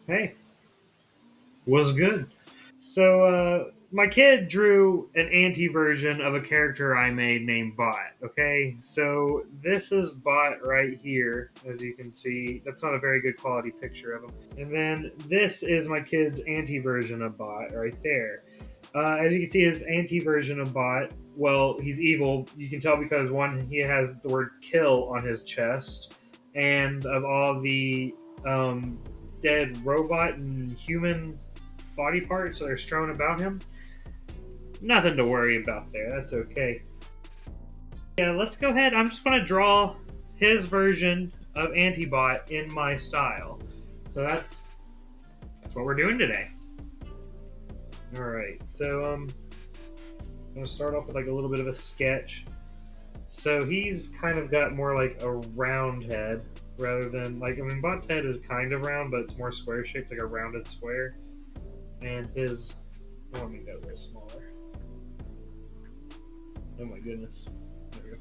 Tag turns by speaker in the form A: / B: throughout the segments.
A: Hey, was good. My kid drew an anti version of a character I made named Bot. Okay, so this is Bot right here, as you can see. That's not a very good quality picture of him. And then this is my kid's anti version of Bot right there. As you can see, his anti version of Bot, well, he's evil. You can tell because one, he has the word kill on his chest, and of all the dead robot and human body parts that are strewn about him, nothing to worry about there. That's okay. Yeah, let's go ahead. I'm just going to draw his version of Antibot in my style. So that's what we're doing today. All right. I'm going to start off with like a little bit of a sketch. So he's kind of got more like a round head rather than like, I mean, Bot's head is kind of round, but it's more square shaped, like a rounded square. And his, oh, let me go a little smaller. Oh my goodness. There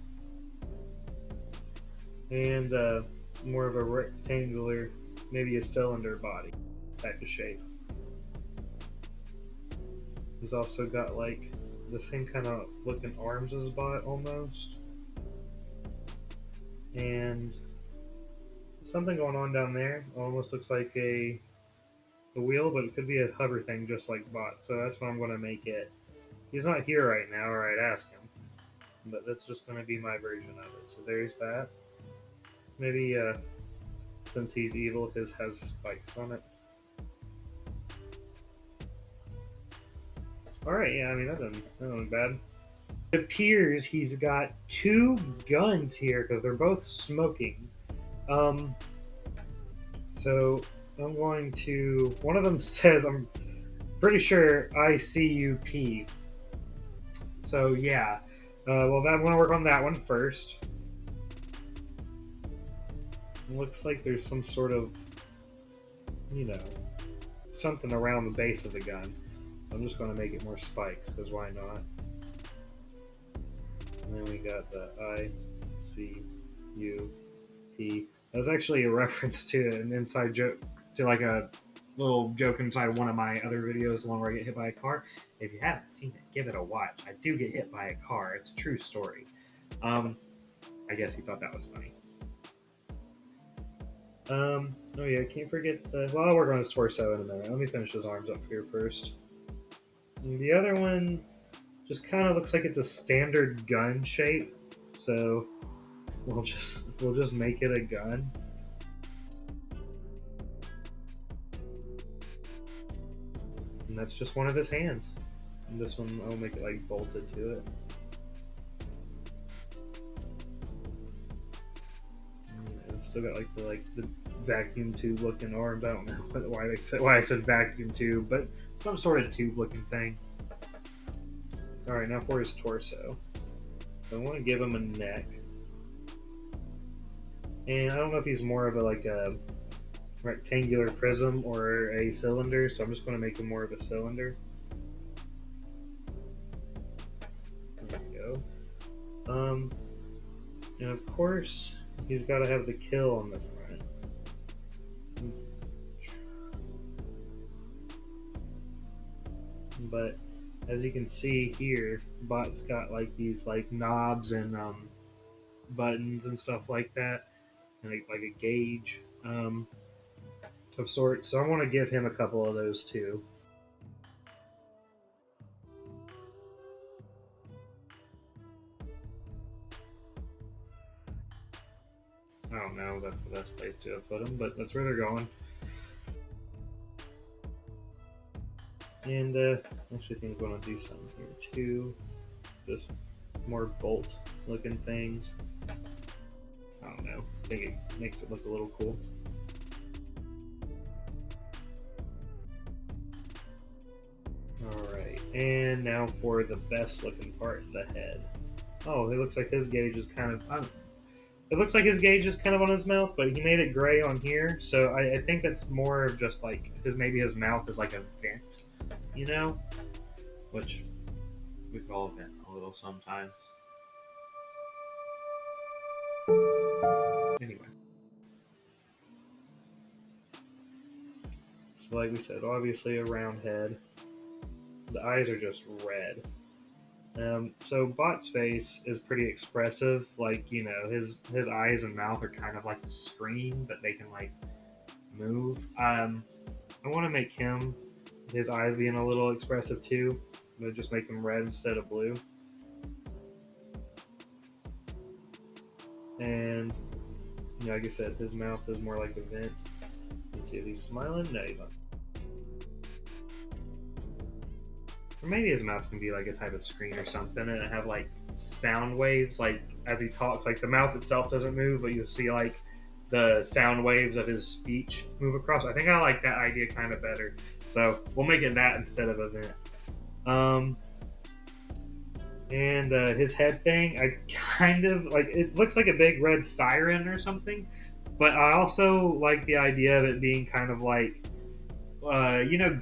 A: we go. And more of a rectangular, maybe a cylinder body type of shape. He's also got like the same kind of looking arms as Bot almost, and something going on down there. Almost looks like a wheel, but it could be a hover thing just like Bot. So that's what I'm going to make it. He's not here right now, or I'd ask him, but that's just going to be my version of it. So there's that. Maybe since he's evil, his has spikes on it. All right, yeah, I mean that doesn't bad. It appears he's got two guns here because they're both smoking. Um, so I'm going to. One of them says, I'm pretty sure ICUP. So yeah. Well, I'm going to work on that one first. It looks like there's some sort of, you know, something around the base of the gun. So I'm just going to make it more spikes because why not? And then we got the ICUP. That's actually a reference to an inside joke, to like a little joke inside one of my other videos, the one where I get hit by a car. If you haven't seen it, give it a watch. I do get hit by a car. It's a true story. Um, I guess he thought that was funny. Oh yeah, can't forget the. Well, I'll work on his torso in a minute. Let me finish his arms up here first. And the other one just kind of looks like it's a standard gun shape, so we'll just make it a gun. And that's just one of his hands. And this one, I'll make it like bolted to it. And I've still got like the vacuum tube looking arms. I don't know why I said vacuum tube, but some sort of tube looking thing. All right, now for his torso. I want to give him a neck, and I don't know if he's more of a like a rectangular prism or a cylinder, so I'm just going to make him more of a cylinder. There we go. And of course, he's got to have the kill on the front. But as you can see here, Bot's got like these like knobs and buttons and stuff like that, and like a gauge of sorts. So I want to give him a couple of those too. I don't know, that's the best place to put them, but that's where they're going. And actually, I think I'm going to do something here too. Just more bolt looking things. I don't know. I think it makes it look a little cool. Alright, and now for the best looking part, the head. Oh, it looks like his gauge is kind of. It looks like his gauge is kind of on his mouth, but he made it gray on here, so I think that's more of just like maybe his mouth is like a vent, you know, which we call vent a little sometimes. Anyway, So like we said, obviously a round head. The eyes are just red. So Bot's face is pretty expressive. Like his eyes and mouth are kind of like a screen, but they can like move. I want to make his eyes being a little expressive too. I'm gonna just make them red instead of blue. And like I said, his mouth is more like a vent. Let's see, is he smiling? No, he's not. Or maybe his mouth can be like a type of screen or something, and have like sound waves, like as he talks. Like the mouth itself doesn't move, but you'll see like the sound waves of his speech move across. I think I like that idea kind of better, so we'll make it that instead of a vent. Um, and his head thing, I kind of like. It looks like a big red siren or something, but I also like the idea of it being kind of like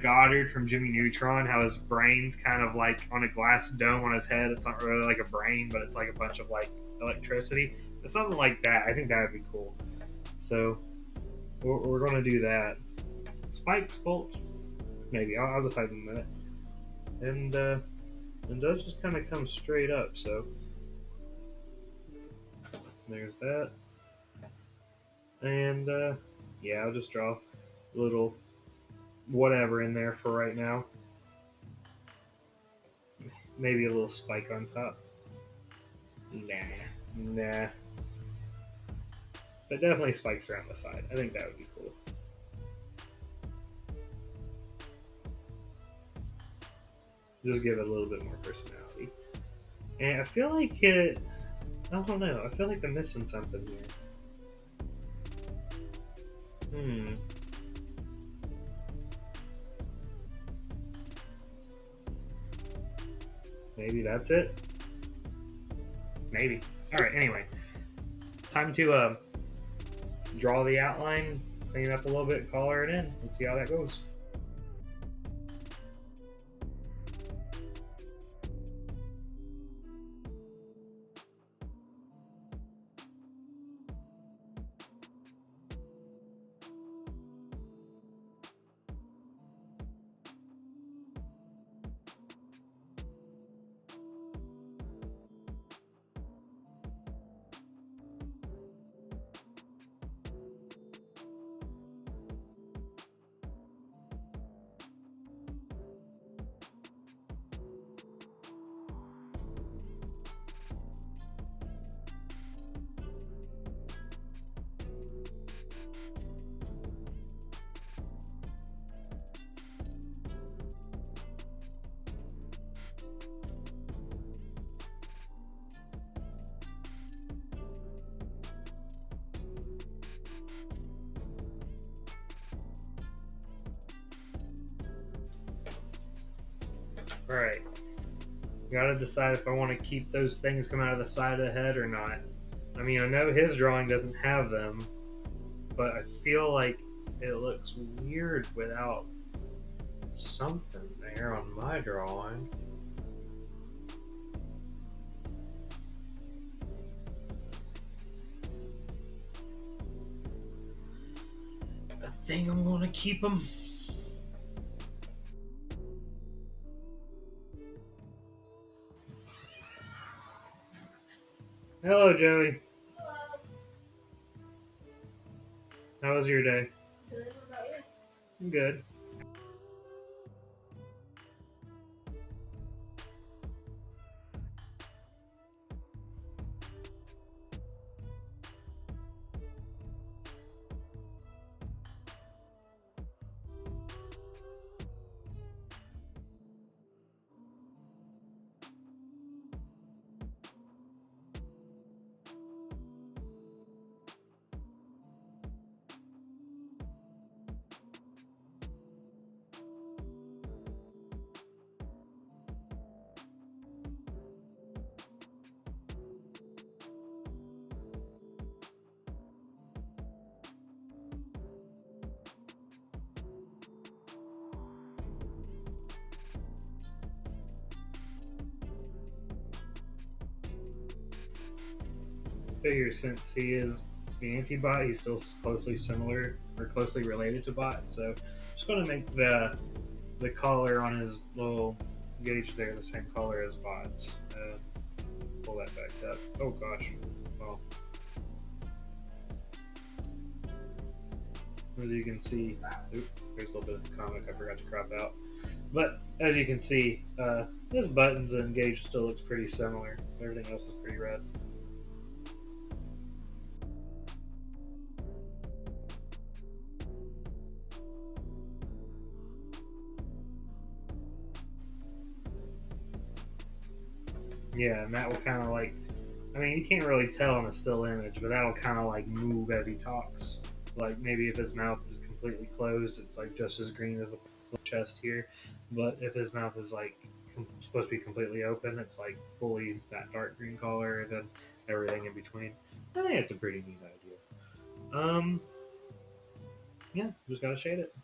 A: Goddard from Jimmy Neutron, how his brain's kind of like on a glass dome on his head. It's not really like a brain, but it's like a bunch of like electricity. It's something like that. I think that would be cool. So we're going to do that. Spikes, bolts, maybe. I'll decide in a minute. And those just kind of come straight up. So there's that. And yeah, I'll just draw a little whatever in there for right now. Maybe a little spike on top. Nah. But definitely spikes around the side. I think that would be cool. Just give it a little bit more personality. And I feel like I don't know. I feel like I'm missing something here. Maybe that's it. Maybe. All right. Anyway, time to draw the outline, clean it up a little bit, color it in. Let's see how that goes. All right. Gotta decide if I want to keep those things come out of the side of the head or not. I mean, I know his drawing doesn't have them, but I feel like it looks weird without something there on my drawing. I think I'm gonna keep them. Hello, Joey.
B: Hello.
A: How was your day?
B: Good. What about you?
A: I'm good. Figure since he is the anti-bot, he's still closely similar or closely related to bot. So just just going to make the collar on his little gauge there the same color as Bot's. Pull that back up. Oh gosh. Well, as you can see, oops, there's a little bit of the comic I forgot to crop out. But as you can see, his buttons and gauge still looks pretty similar. Everything else is pretty red. Yeah, and that will kind of like, I mean, you can't really tell on a still image, but that'll kind of like move as he talks. Like maybe if his mouth is completely closed, it's like just as green as the chest here. But if his mouth is like supposed to be completely open, it's like fully that dark green color, and then everything in between. I think it's a pretty neat idea. Um, yeah, just gotta shade it.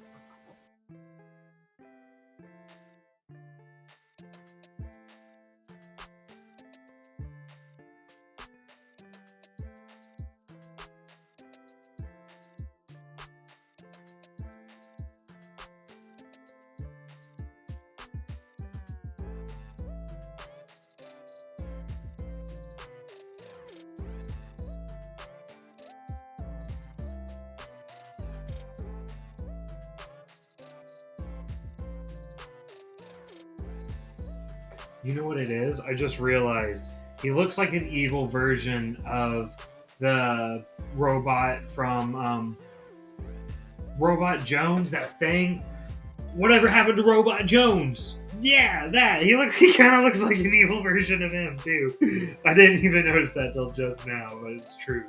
A: You know what it is? I just realized he looks like an evil version of the robot from Robot Jones, that thing. Whatever happened to Robot Jones? Yeah, that. He kind of looks like an evil version of him too. I didn't even notice that till just now, but it's true.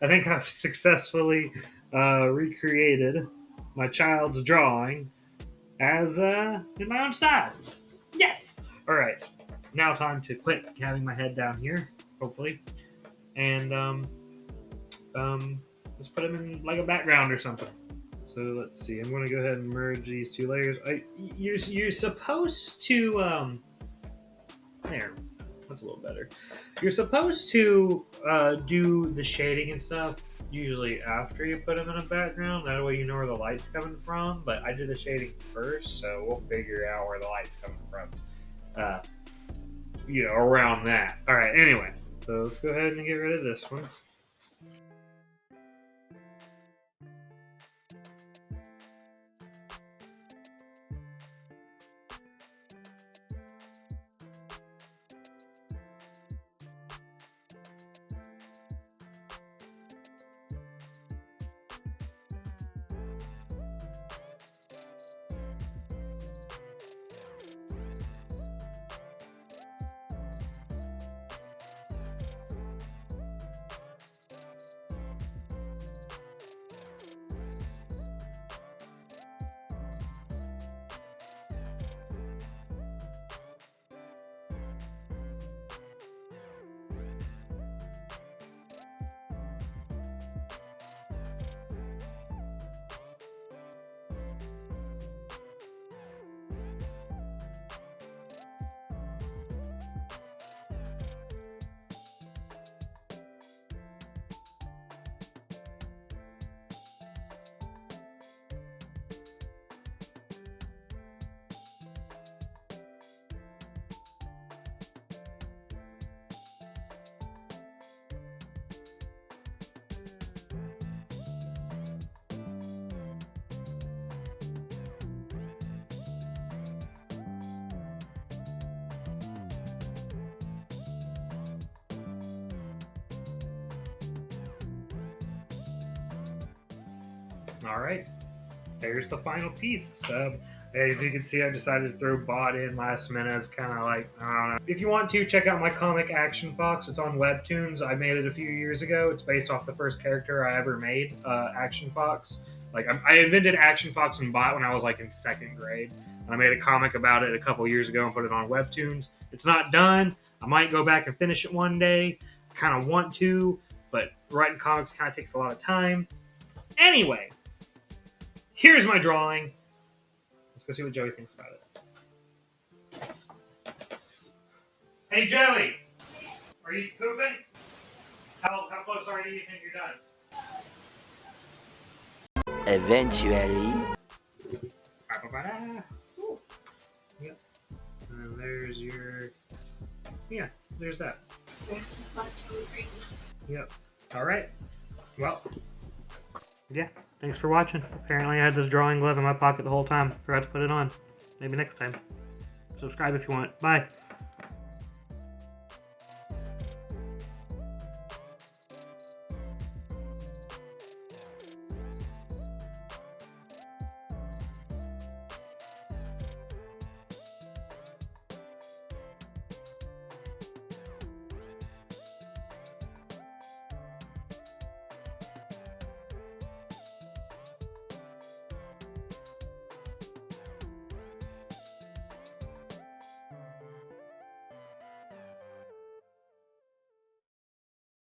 A: I think I've successfully recreated my child's drawing as in my own style. Yes. All right. Now time to quit having my head down here, hopefully, and let's put him in like a background or something. So let's see. I'm going to go ahead and merge these two layers. You're supposed to there. That's a little better. You're supposed to do the shading and stuff usually after you put them in a background. That way you know where the light's coming from. But I did the shading first, so we'll figure out where the light's coming from. Uh, around that. All right. Anyway, so let's go ahead and get rid of this one. All right, there's the final piece. As you can see, I decided to throw Bot in last minute. It's kind of like, I don't know. If you want to, check out my comic Action Fox. It's on Webtoons. I made it a few years ago. It's based off the first character I ever made, Action Fox. Like I invented Action Fox and Bot when I was like in second grade. And I made a comic about it a couple years ago and put it on Webtoons. It's not done. I might go back and finish it one day. I kind of want to, but writing comics kind of takes a lot of time. Anyway, here's my drawing. Let's go see what Joey thinks about it. Hey, Joey, are you pooping? How close are you? You think you're done?
C: Eventually.
A: Yep. And there's your. Yeah, there's that. Yep. All right. Well. Yeah. Thanks for watching. Apparently, I had this drawing glove in my pocket the whole time. Forgot to put it on. Maybe next time. Subscribe if you want. Bye.